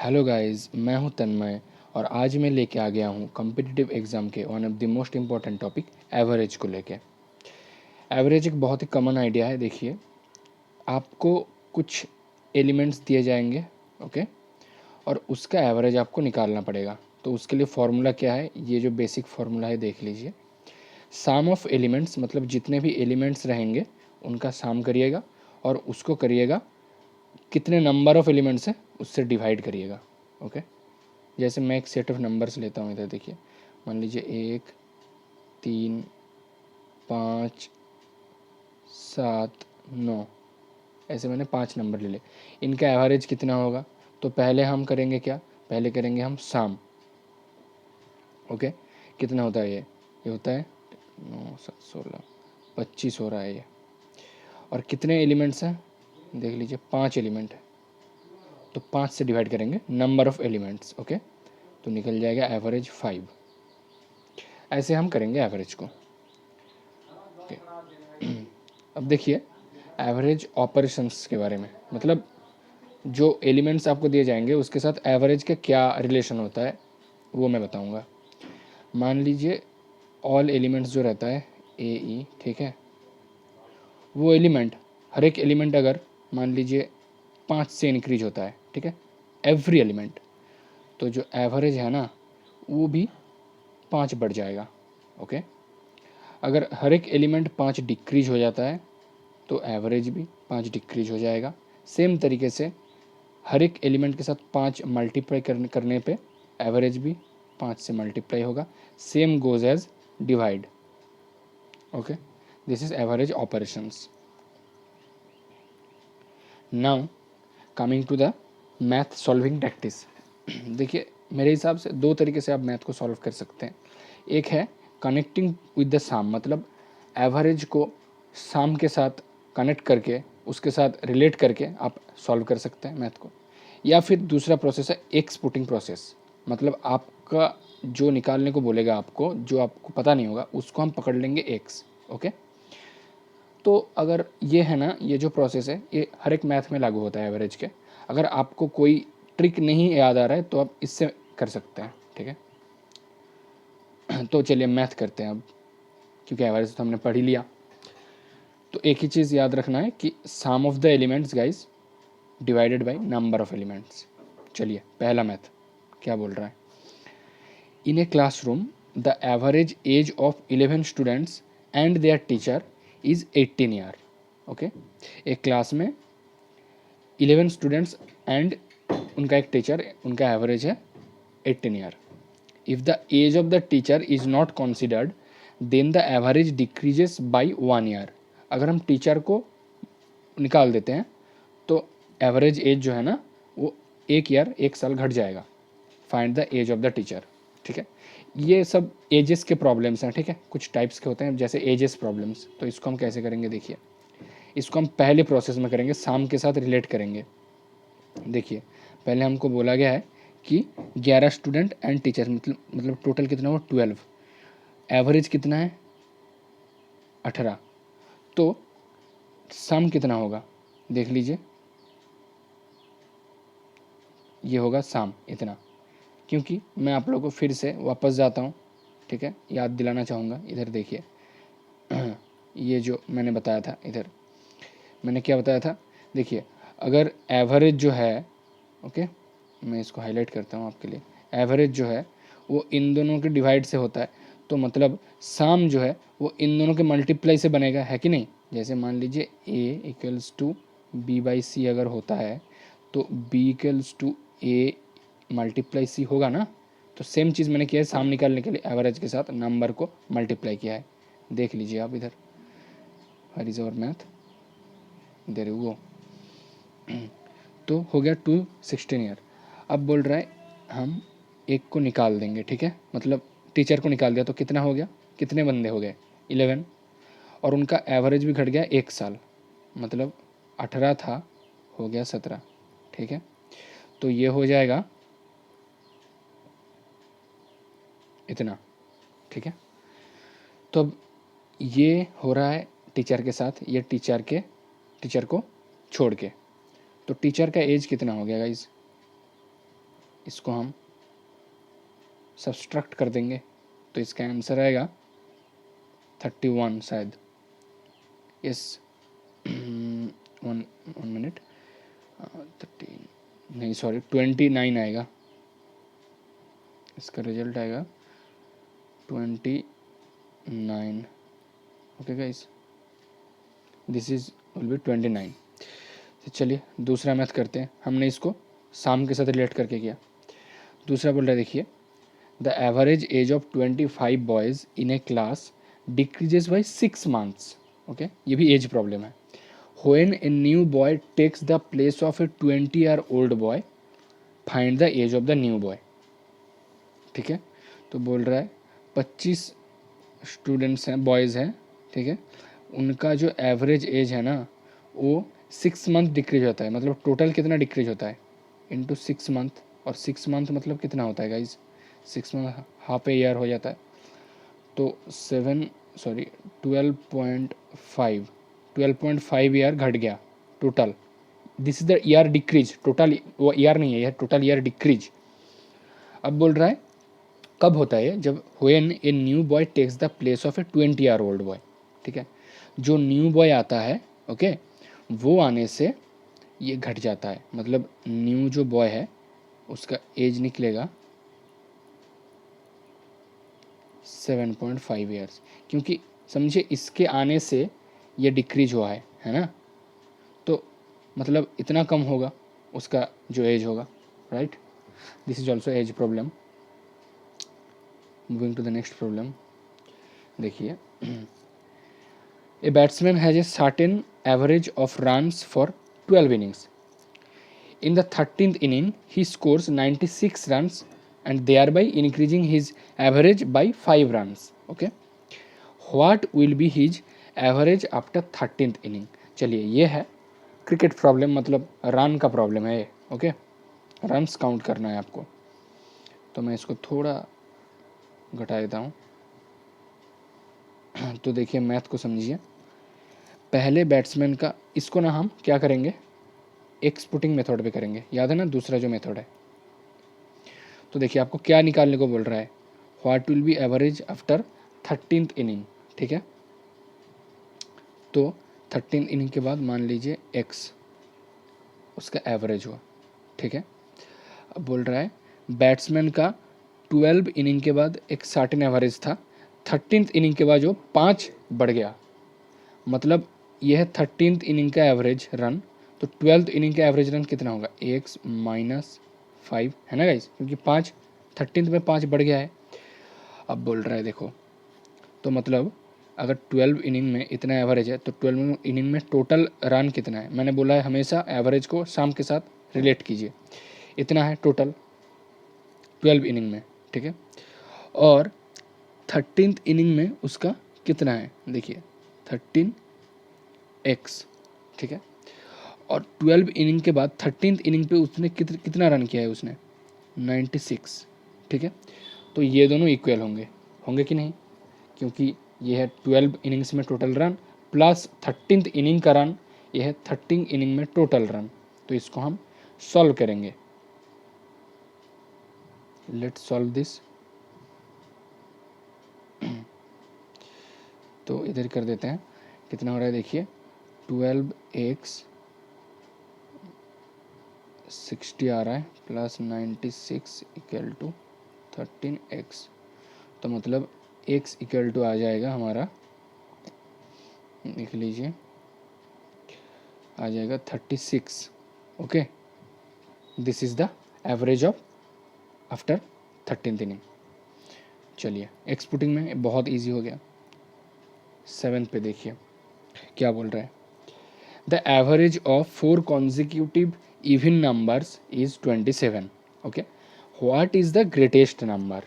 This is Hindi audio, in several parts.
हेलो गाइस, मैं हूं तन्मय और आज मैं लेके आ गया हूं कॉम्पिटिटिव एग्ज़ाम के one of the most important topic average को लेके। एवरेज एक बहुत ही कॉमन आइडिया है। देखिए, आपको कुछ एलिमेंट्स दिए जाएंगे, ओके, और उसका एवरेज आपको निकालना पड़ेगा। तो उसके लिए फार्मूला क्या है, ये जो बेसिक फार्मूला है देख लीजिए। सम ऑफ एलिमेंट्स मतलब जितने भी एलिमेंट्स रहेंगे उनका सम करिएगा और उसको करिएगा कितने नंबर ऑफ एलिमेंट्स हैं उससे डिवाइड करिएगा। ओके, जैसे मैं एक सेट ऑफ नंबर्स लेता हूँ। इधर देखिए, मान लीजिए 1, 3, 5, 7, 9, ऐसे मैंने 5 नंबर ले लिए। इनका एवरेज कितना होगा? तो पहले हम करेंगे क्या, पहले करेंगे हम सम। ओके, कितना होता है ये होता है 9, 7, 16, 25 हो रहा है ये। और कितने एलिमेंट्स हैं देख लीजिए, 5 एलिमेंट है। तो 5 से डिवाइड करेंगे नंबर ऑफ एलिमेंट्स। ओके, तो निकल जाएगा एवरेज 5। ऐसे हम करेंगे एवरेज को। अब देखिए एवरेज ऑपरेशंस के बारे में, मतलब जो एलिमेंट्स आपको दिए जाएंगे उसके साथ एवरेज का क्या रिलेशन होता है वो मैं बताऊंगा। मान लीजिए ऑल एलिमेंट्स जो रहता है ए ई, ठीक है, वो एलिमेंट, हर एक एलिमेंट अगर मान लीजिए 5 से इंक्रीज होता है, ठीक है, एवरी एलिमेंट, तो जो एवरेज है ना वो भी 5 बढ़ जाएगा। ओके, अगर हर एक एलिमेंट 5 डिक्रीज हो जाता है तो एवरेज भी 5 डिक्रीज हो जाएगा। सेम तरीके से हर एक एलिमेंट के साथ 5 मल्टीप्लाई करने पे एवरेज भी 5 से मल्टीप्लाई होगा। Same goes as divide. Okay, this is average operations. Now coming to the math solving practice. देखिए, मेरे हिसाब से दो तरीके से आप मैथ को सॉल्व कर सकते हैं। एक है कनेक्टिंग विद द सम, मतलब एवरेज को सम के साथ कनेक्ट करके उसके साथ रिलेट करके आप सॉल्व कर सकते हैं मैथ को। या फिर दूसरा प्रोसेस है एक्स पुटिंग प्रोसेस, मतलब आपका जो निकालने को बोलेगा आपको, जो आपको पता नहीं होगा उसको हम पकड़ लेंगे एक्स। ओके, तो अगर ये है ना, ये जो प्रोसेस है ये हर एक मैथ में लागू होता है एवरेज के। अगर आपको कोई ट्रिक नहीं याद आ रहा है तो आप इससे कर सकते हैं, ठीक है। तो चलिए मैथ करते हैं अब, क्योंकि एवरेज तो हमने पढ़ ही लिया। तो एक ही चीज़ याद रखना है कि sum of the elements guys divided by number of elements. चलिए पहला मैथ क्या बोल रहा है। In a classroom the average age of 11 students and their teacher is 18 year. Okay, एक क्लास में 11 स्टूडेंट्स एंड उनका एक टीचर, उनका एवरेज है 18 year. If the age of the teacher is not considered then the average decreases by 1 year. अगर हम टीचर को निकाल देते हैं तो एवरेज एज जो है ना वो 1 ईयर, 1 साल घट जाएगा। Find the age of the teacher, ठीक है। ये सब एजेस के प्रॉब्लम्स हैं, ठीक है, कुछ टाइप्स के होते हैं जैसे एजेस प्रॉब्लम्स। तो इसको हम कैसे करेंगे, देखिए इसको हम पहले प्रोसेस में करेंगे, शाम के साथ रिलेट करेंगे। देखिए पहले हमको बोला गया है कि 11 स्टूडेंट एंड टीचर, मतलब टोटल कितना हुआ 12, एवरेज कितना है 18। तो सम कितना होगा देख लीजिए, ये होगा सम इतना। क्योंकि मैं आप लोगों को फिर से वापस जाता हूँ, ठीक है, याद दिलाना चाहूँगा। इधर देखिए ये जो मैंने बताया था, इधर मैंने क्या बताया था, देखिए अगर एवरेज जो है, ओके, मैं इसको हाईलाइट करता हूँ आपके लिए, एवरेज जो है वो इन दोनों के डिवाइड से होता है। तो मतलब सम जो है वो इन दोनों के मल्टीप्लाई से बनेगा, है कि नहीं। जैसे मान लीजिए A equals to B by C अगर होता है तो B equals to A multiply C होगा ना। तो सेम चीज़ मैंने किया है, सम निकालने के लिए एवरेज के साथ नंबर को मल्टीप्लाई किया है। देख लीजिए आप इधर, हर इज़ अवर मैथ, देर वो। तो हो गया 216 ईयर। अब बोल रहा है हम एक को निकाल देंगे, ठीक है, मतलब टीचर को निकाल दिया तो कितना हो गया, कितने बंदे हो गए 11, और उनका एवरेज भी घट गया 1 साल, मतलब 18 था हो गया 17, ठीक है। तो ये हो जाएगा इतना, ठीक है। तो अब ये हो रहा है टीचर के साथ, ये टीचर को छोड़ के। तो टीचर का एज कितना हो गया गाइज, इसको हम सब्सट्रैक्ट कर देंगे तो इसका आंसर आएगा 31 शायद। यस, वन मिनट, 13 नहीं सॉरी 29 आएगा, इसका रिजल्ट आएगा 29। Okay guys, this is will be 29। तो चलिए दूसरा मैथ करते हैं। हमने इसको शाम के साथ रिलेट करके किया। दूसरा बोल रहा है, देखिए the average age of 25 boys in a class decreases by 6 months. Okay, ये भी एज प्रॉब्लम है। When a new boy takes the place of a 20-year-old boy, find the age of the new boy. ठीक है, तो बोल रहा है 25 स्टूडेंट्स हैं, बॉयज़ हैं, ठीक है, उनका जो एवरेज एज है ना वो 6 मंथ डिक्रीज होता है। मतलब टोटल कितना डिक्रीज होता है इंटू 6 मंथ, और 6 मंथ मतलब कितना होता है guys, 6 month half a year हो जाता है। तो 12.5 ईयर घट गया total. This is the year decrease, total वो ईयर नहीं है, यह टोटल ईयर डिक्रीज। अब बोल रहा है कब होता है, जब when a new boy takes the place of a 20-year-old boy. ठीक है, जो न्यू बॉय आता है, ओके, वो आने से ये घट जाता है। मतलब न्यू जो बॉय है उसका एज निकलेगा 7.5 ईयर्स, क्योंकि समझे इसके आने से ये डिक्रीज हुआ है ना, तो मतलब इतना कम होगा उसका जो एज होगा, right. This is also age problem. Moving to the next problem, देखिए a batsman has a certain average of runs for 12 innings. In the 13th inning, he scores 96 runs and thereby increasing his average by 5 runs. Okay. What will be his average after 13th inning? चलिए ये है क्रिकेट प्रॉब्लम, मतलब रन का प्रॉब्लम है ये। ओके, रन्स काउंट करना है आपको। तो मैं इसको थोड़ा घटा देता हूँ। तो देखिए मैथ को समझिए। पहले बैट्समैन का, इसको ना हम क्या करेंगे, एक्स पुटिंग मेथड पे करेंगे, याद है ना दूसरा जो मेथड है। तो देखिए आपको क्या निकालने को बोल रहा है, what will be average after 13th inning. ठीक है, तो 13th इनिंग के बाद मान लीजिए एक्स उसका एवरेज हुआ। ठीक है, अब बोल रहा है बैट्समैन का 12 इनिंग के बाद एक सर्टेन एवरेज था, 13th इनिंग के बाद जो 5 बढ़ गया, मतलब यह है 13th इनिंग का एवरेज रन। तो 12th इनिंग का एवरेज रन कितना होगा, एक्स माइनस 5, है ना गाइस, क्योंकि 5 13th में 5 बढ़ गया है। अब बोल रहा है देखो, तो मतलब अगर 12 इनिंग में इतना एवरेज है तो 12 इनिंग में टोटल रन कितना है। मैंने बोला है हमेशा एवरेज को शाम के साथ रिलेट कीजिए। इतना है टोटल 12 इनिंग में। ठीक है, और 13th इनिंग में उसका कितना है, देखिए 13x। ठीक है, और 12 इनिंग के बाद 13th इनिंग पे उसने कितना रन किया है, उसने 96। ठीक है, तो ये दोनों इक्वल होंगे कि नहीं, क्योंकि ये है 12 इनिंग्स में total run plus 13th inning का रन, ये है 13 इनिंग में टोटल रन। तो इसको हम सॉल्व करेंगे। Let's solve this. तो इधर कर देते हैं, कितना हो रहा है देखिए, 12x 60 आ रहा है प्लस 96 इक्वल टू 13x। तो मतलब x इक्वल टू आ जाएगा हमारा, लिख लीजिए, आ जाएगा 36। Okay, this is the average of after 13th inning. चलिए एक्स पुटिंग में बहुत इजी हो गया। 7th पे देखिए क्या बोल रहा है, the average of 4 consecutive even numbers is 27. Okay, what is the greatest number.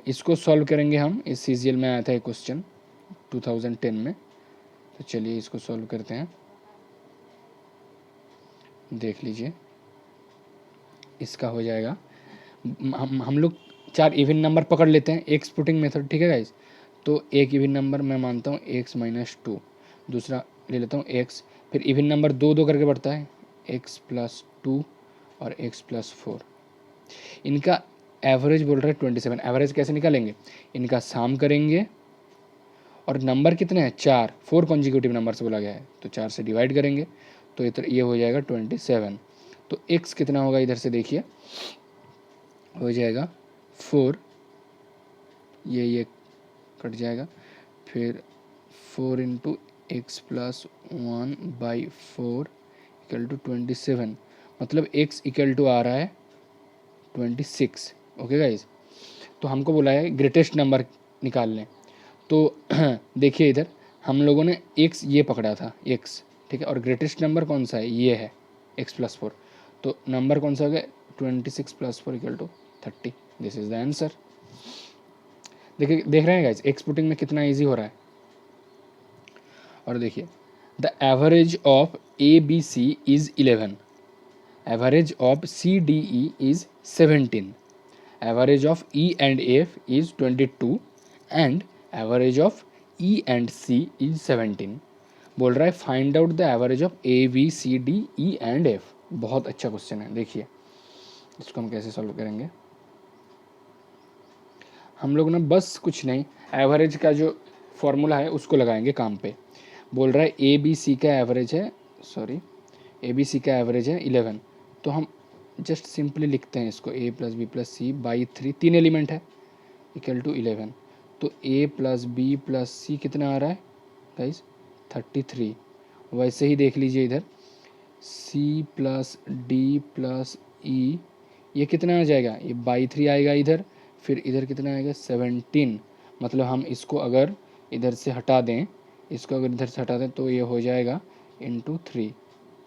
इसको सॉल्व करेंगे हम, इस सीजीएल में आया था एक क्वेश्चन 2010 में। तो चलिए इसको सॉल्व करते हैं, देख लीजिए। इसका हो जाएगा, हम लोग 4 इवन नंबर पकड़ लेते हैं, एक्स पुटिंग मेथड। ठीक है गाइस, तो एक इवन नंबर मैं मानता हूँ एक्स माइनस 2, दूसरा ले लेता हूँ एक्स, फिर इवन नंबर 2 2 करके बढ़ता है, एक्स प्लस 2 और x प्लस 4। इनका एवरेज बोल रहा है 27। एवरेज कैसे निकालेंगे, इनका साम करेंगे और नंबर कितने हैं 4, 4 कॉन्जिक्यूटिव नंबर से बोला गया है तो 4 से डिवाइड करेंगे तो ये हो जाएगा 27। तो x कितना होगा इधर से देखिए, हो जाएगा 4, ये कट जाएगा, फिर 4 into x plus 1/4 equal to 27, मतलब x इक्वल टू आ रहा है 26। ओके गाइज, तो हमको बोला है ग्रेटेस्ट नंबर निकाल लें। तो देखिए इधर हम लोगों ने x ये पकड़ा था x, ठीक है, और ग्रेटेस्ट नंबर कौन सा है, ये है x प्लस 4। तो नंबर कौन सा हो गया 26 plus 4 equal to 30। This is the answer. देखिए, देख रहे हैं गाइज एक्स पुटिंग में कितना ईजी हो रहा है। और देखिए the average of A B C is 11, average of C D E is 17, average of E and F is 22 and average of E and C is 17। बोल रहा है find out the average of A B C D E and F. बहुत अच्छा क्वेश्चन है। देखिए इसको हम कैसे सॉल्व करेंगे, हम लोग ना बस कुछ नहीं, एवरेज का जो फॉर्मूला है उसको लगाएंगे काम पे। बोल रहा है ए बी सी का एवरेज है, सॉरी ए बी सी का एवरेज है 11, तो हम जस्ट सिंपली लिखते हैं इसको a plus B plus C by 3, 3 element है, इक्वल टू 11। तो a plus B plus C कितना आ रहा है गाइस 33। वैसे ही देख लीजिए इधर c प्लस डी प्लस ई, ये कितना आ जाएगा, ये बाई 3 आएगा इधर, फिर इधर कितना आएगा 17। मतलब हम इसको अगर इधर से हटा दें, इसको अगर इधर से हटा दें तो ये हो जाएगा इंटू 3,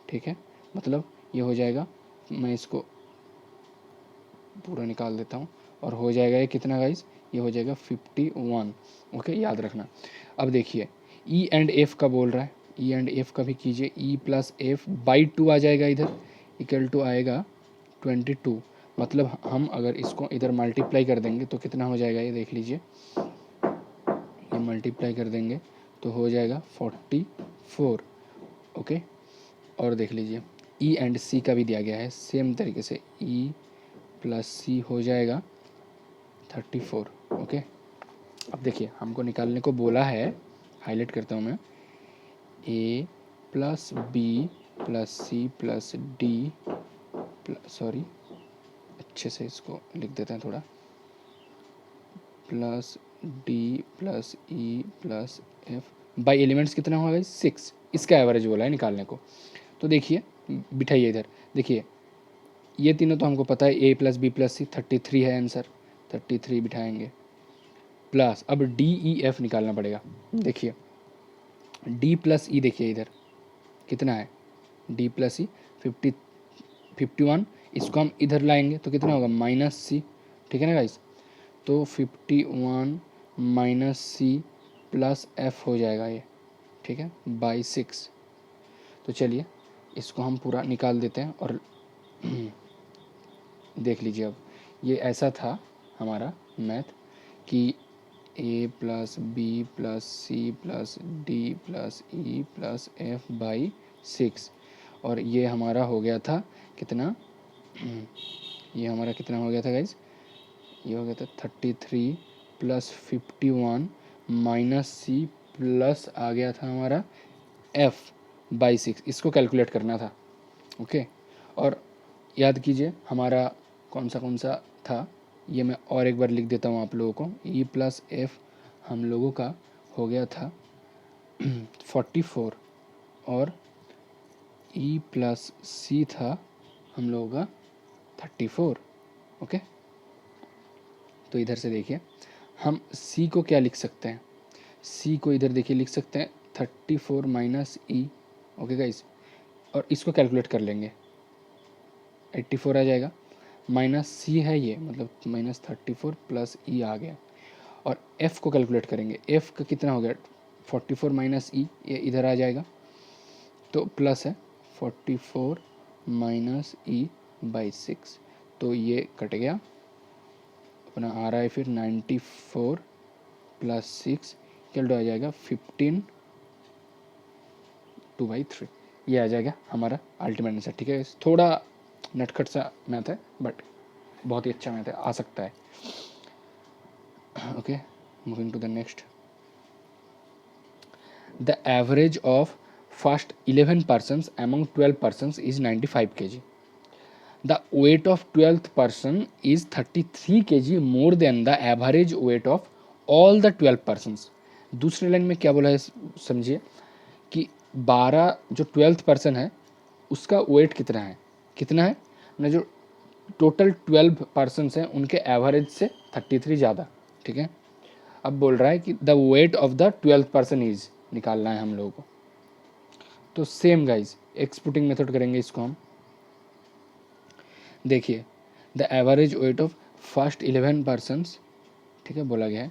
ठीक है, मतलब ये हो जाएगा, मैं इसको पूरा निकाल देता हूँ और हो जाएगा ये कितना गाइस, ये हो जाएगा 51। ओके, याद रखना। अब देखिए ई एंड एफ का बोल रहा है, ई एंड एफ का भी कीजिए, ई प्लस एफ बाई 2 आ जाएगा इधर, इक्वल टू आएगा 22। मतलब हम अगर इसको इधर मल्टीप्लाई कर देंगे तो कितना हो जाएगा, ये देख लीजिए, ये मल्टीप्लाई कर देंगे तो हो जाएगा 44। ओके, और देख लीजिए ई एंड सी का भी दिया गया है सेम तरीके से, ई प्लस सी हो जाएगा 34। ओके, अब देखिए हमको निकालने को बोला है, हाईलाइट करता हूँ मैं, A plus B plus C plus D sorry अच्छे से इसको लिख देते हैं थोड़ा, plus D plus E plus F by elements कितना होगा 6, इसका एवरेज बोला है निकालने को। तो देखिए बिठाइए इधर, देखिए ये तीनों तो हमको पता है, ए प्लस बी प्लस सी 33 है आंसर, 33 बिठाएंगे, प्लस अब डी ई एफ निकालना पड़ेगा। देखिए डी प्लस ई, देखिए इधर कितना है डी प्लस ई 51, इसको हम इधर लाएंगे तो कितना होगा माइनस सी, ठीक है ना गाइस, तो 51 माइनस सी प्लस एफ हो जाएगा ये, ठीक है, बाई 6। तो चलिए इसको हम पूरा निकाल देते हैं और देख लीजिए अब ये ऐसा था हमारा मैथ कि A plus B plus C plus D plus E plus F by 6, और ये हमारा हो गया था कितना, ये हमारा कितना हो गया था गाइज, ये हो गया था 33 प्लस 51 माइनस सी प्लस आ गया था हमारा एफ बाई 6, इसको कैलकुलेट करना था। ओके, और याद कीजिए हमारा कौन सा था, ये मैं और एक बार लिख देता हूँ आप लोगों को, ई प्लस एफ हम लोगों का हो गया था 44 और ई प्लस सी था हम लोगों का 34। ओके, तो इधर से देखिए हम सी को क्या लिख सकते हैं, सी को इधर देखिए लिख सकते हैं 34 माइनस ई। ओके गाइस, और इसको कैलकुलेट कर लेंगे 84 आ जाएगा, माइनस सी है ये, मतलब माइनस 34 प्लस ई आ गया, और एफ़ को कैलकुलेट करेंगे, एफ़ का कितना हो गया 44 माइनस ई, ये इधर आ जाएगा तो प्लस है 44 माइनस ई बाई 6, तो ये कट गया, अपना आ रहा है फिर 94 प्लस 6 इक्वल आ जाएगा 15 2/3, ये आ जाएगा हमारा अल्टीमेट आंसर। ठीक है, थोड़ा नटखट सा मैथ है बट बहुत ही अच्छा मैथ है, आ सकता है। Okay, moving to the next. The average of first 11 persons among 12 persons is 95 kg. The weight of 12th person is 33 kg more than the average weight of all the 12 persons. दूसरी लाइन में क्या बोला है समझिए कि 12 जो 12th पर्सन है उसका वेट कितना है ना, जो टोटल 12 पर्सनस हैं उनके एवरेज से 33 ज़्यादा, ठीक है। अब बोल रहा है कि the weight of the 12th person is निकालना है हम लोगों को। तो सेम गाइज एक्सपुटिंग मेथड करेंगे इसको हम। देखिए the average weight of first 11 persons, ठीक है, बोला गया है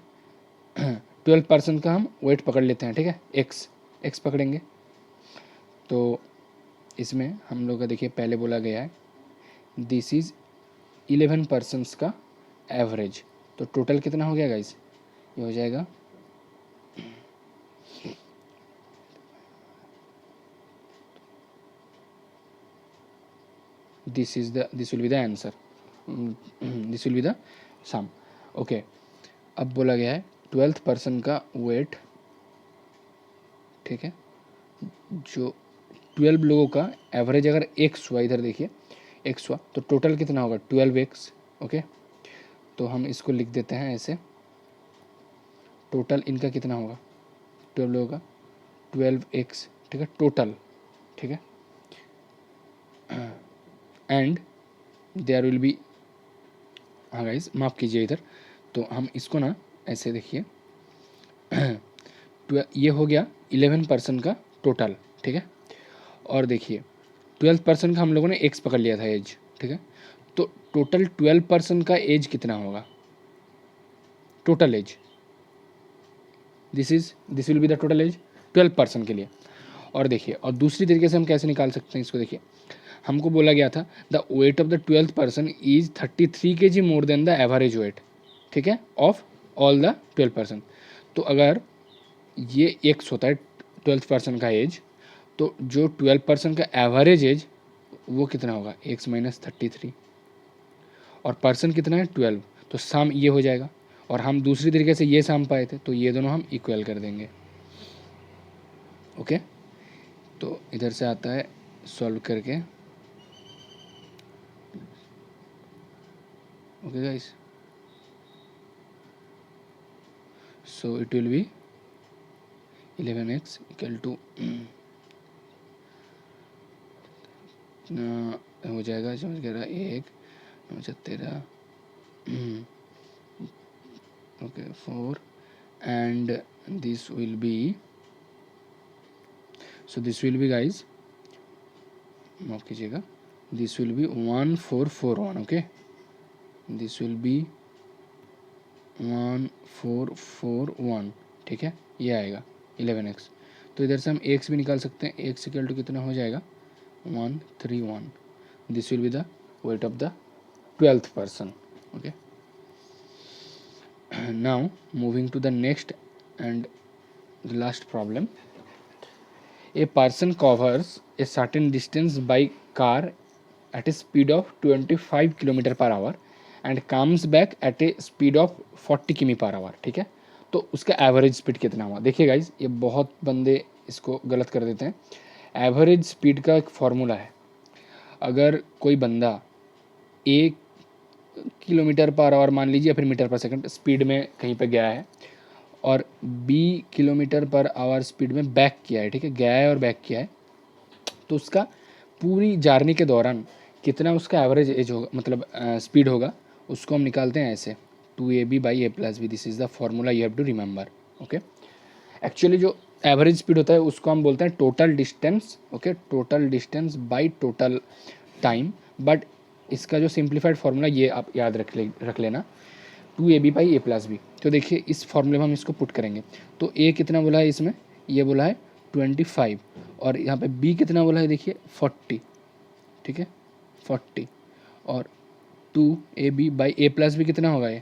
12 पर्सन का हम वेट पकड़ लेते हैं, ठीक है, एक्स पकड़ेंगे। तो इसमें हम लोग का देखिए पहले बोला गया है दिस इज़ 11 पर्सनस का एवरेज, तो टोटल कितना हो गया गाइज, ये हो जाएगा this will be the answer, this will be the sum। Okay, अब बोला गया है 12th पर्सन का वेट, ठीक है, जो 12 लोगों का एवरेज अगर x हुआ, इधर देखिए x हुआ तो टोटल कितना होगा 12x। ओके, तो हम इसको लिख देते हैं ऐसे, टोटल इनका कितना होगा 12 लोगों का 12x, ठीक है, टोटल, ठीक है, एंड देयर विल बी, हाँ गाइस माफ़ कीजिए इधर, तो हम इसको ना ऐसे देखिए ये हो गया 11 पर्सन का टोटल, ठीक है, और देखिए 12 पर्सन का हम लोगों ने एक्स पकड़ लिया था एज, ठीक है, तो टोटल 12 पर्सन का एज कितना होगा, total age, this will be the total age 12 person के लिए। और देखिए, और दूसरी तरीके से हम कैसे निकाल सकते हैं इसको, देखिए हमको बोला गया था the weight of the 12th person is 33 kg more than the average weight, ठीक है, ऑफ ऑल द 12 पर्सन। तो अगर ये एक्स होता है 12th पर्सन का एज, तो जो 12 पर्सन का एवरेज एज वो कितना होगा एक्स माइनस 33, और पर्सन कितना है 12, तो सम ये हो जाएगा, और हम दूसरी तरीके से ये सम पाए थे तो ये दोनों हम इक्वल कर देंगे। ओके, तो इधर से आता है सॉल्व करके। Okay guys, so it will be 11x equal to हो जाएगा, समझ गया, 1 okay 4, and this will B, so this will be guys, माफ कीजिएगा, this will B 1441, okay, this will B 1441, ठीक है, ये आएगा 11x। तो इधर से हम x भी निकाल सकते हैं, x इक्वल टू कितना हो जाएगा 131, this will be the weight of the 12th person. Okay, now moving to the next and the last problem. A person covers a certain distance by car at a speed of 25 kilometre per hour and comes back at a speed of 40 किमी पर आवर, ठीक है, तो उसका एवरेज स्पीड कितना हुआ। देखिए गाइज, ये बहुत बंदे इसको गलत कर देते हैं। एवरेज स्पीड का एक फार्मूला है, अगर कोई बंदा 1 किलोमीटर पर आवर मान लीजिए, फिर मीटर पर सेकंड स्पीड में कहीं पे गया है, और 20 किलोमीटर पर आवर स्पीड में बैक किया है, ठीक है, गया है और बैक किया है, तो उसका पूरी जर्नी के दौरान कितना उसका एवरेज एज होगा, मतलब स्पीड होगा, उसको हम निकालते हैं ऐसे 2ab by a+b, this is the formula you have to remember. Okay, actually जो एवरेज स्पीड होता है उसको हम बोलते हैं total distance, okay, total distance by total time, but इसका जो सिंप्लीफाइड फार्मूला ये आप याद रख लेना 2ab बाई a+b। तो देखिए इस फार्मूले में हम इसको पुट करेंगे, तो a कितना बोला है इसमें, ये बोला है 25, और यहाँ पे b कितना बोला है देखिए 40, ठीक है 40, और 2ab बाई a+b कितना होगा ये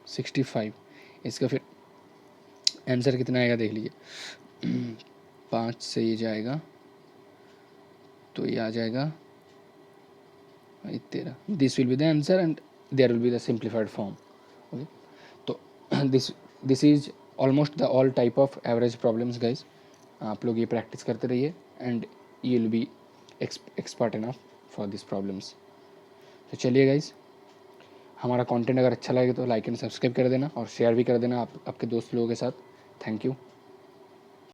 65। इसका फिर आंसर कितना आएगा देख लीजिए 5 से ये जाएगा तो ये आ जाएगा तेरह, this will be the answer and there will be the simplified form. Okay, तो this is almost the all type of average problems guys. आप लोग ये प्रैक्टिस करते रहिए and you will be expert enough for this problems. तो चलिए गाइज, हमारा कंटेंट अगर अच्छा लगे तो लाइक एंड सब्सक्राइब कर देना और शेयर भी कर देना आपके दोस्त लोगों के साथ। Thank you.